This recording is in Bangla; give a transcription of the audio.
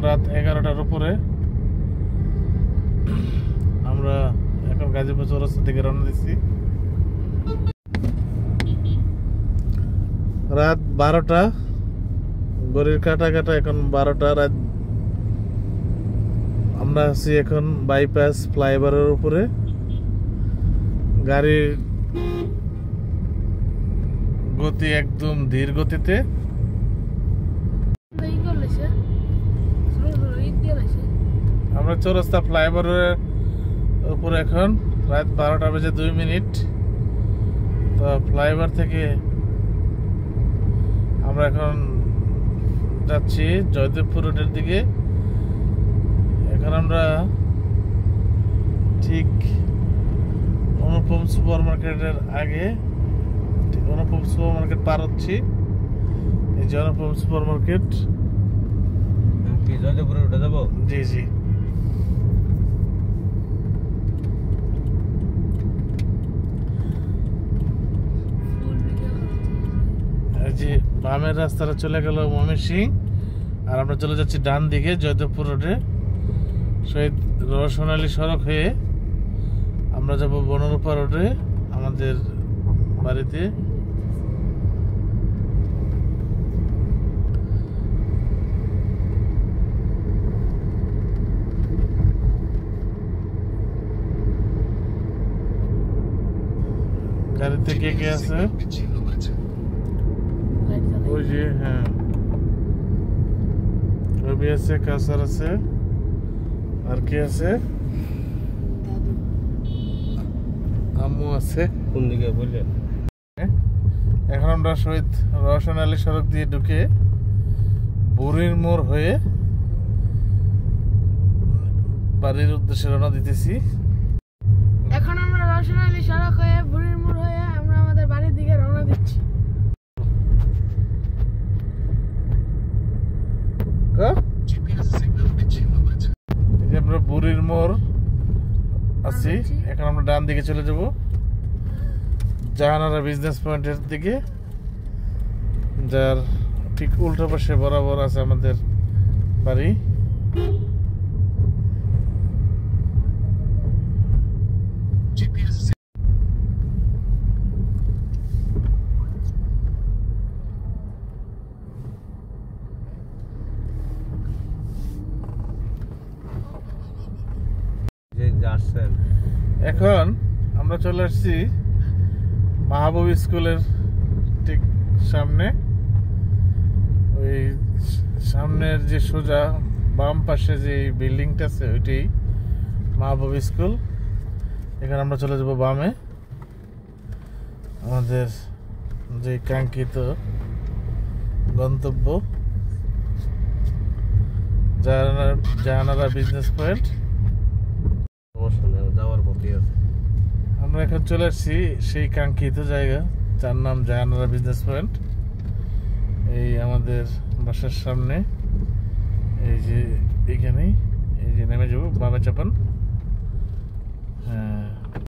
রাত 11টার উপরে। আমরা এখন গাজীপুর চৌরাস্তা থেকে রওনা দিচ্ছি। রাত 12টা, ঘড়ির কাটা কাটা এখন 12টা রাত। আমরা আছি এখন বাইপাস ফ্লাইওভারের উপরে। গাড়ির গতি একদম ধীর গতিতে। আমরা চৌরাস্তা ফ্লাইওভারের উপরে এখন রাত 12টা বেজে 2 মিনিট। তো ফ্লাইওভার থেকে আমরা এখন যাচ্ছি জয়দেবপুর রোডের দিকে। এখন আমরা ঠিক অনুপম সুপার মার্কেটের আগে, ঠিক অনুপম সুপার মার্কেট পার হচ্ছি। এই যে অনুপম সুপার মার্কেট। কি জয়দেবপুরে উঠে যাবো? জি জি। এই যে বামের রাস্তাটা চলে গেল ময়মনসিংহ, আর আমরা চলে যাচ্ছি ডান দিকে জয়দেবপুর রোডে। শহীদ রওশন সড়ক হয়ে আমরা যাব বনরূপা রোডে আমাদের বাড়িতে। গাড়িতে কে কে আছে? ওই যে হ্যাঁ, রবি আছে, কাসার আছে, আর কে আছে? আম্মু আছে। কোন দিকে বললেন? এখন আমরা শহীদ রওশন আলী সড়ক দিয়ে ঢুকে বুড়ির মোড় হয়ে বাড়ির উদ্দেশ্যে রওনা দিতেছি। এখন আমরা রওশন আলী সড়ক হয়ে বুড়ির মোড় হয়ে আমরা আমাদের বাড়ির দিকে রওনা দিচ্ছি। আমরা বুড়ির মোড় আছি। এখন আমরা ডান দিকে চলে যাব জাহানারা বিজনেস পয়েন্টের দিকে, যার ঠিক উল্টো পাশে বরাবর আছে আমাদের বাড়ি। এখন আমরা চলে আসছি মাহবুব স্কুলের ঠিক সামনে। ওই সামনের যে সোজা বাম পাশে যে বিল্ডিংটা আছে ওইটাই মাহবুব স্কুল। এখানে আমরা চলে যাব বামে, আমাদের যে কাঙ্ক্ষিত গন্তব্য জাহানারা বিজনেস পয়েন্ট। যাওয়ার পথে আছে। আমরা এখন চলে আসছি সেই কাঙ্ক্ষিত জায়গা, যার নাম জাহানারা বিজনেস পয়েন্ট। এই আমাদের বাসার সামনে, এই যে এইখানেই, এই যে নেমে যাবো, বামে চাপান। হ্যাঁ,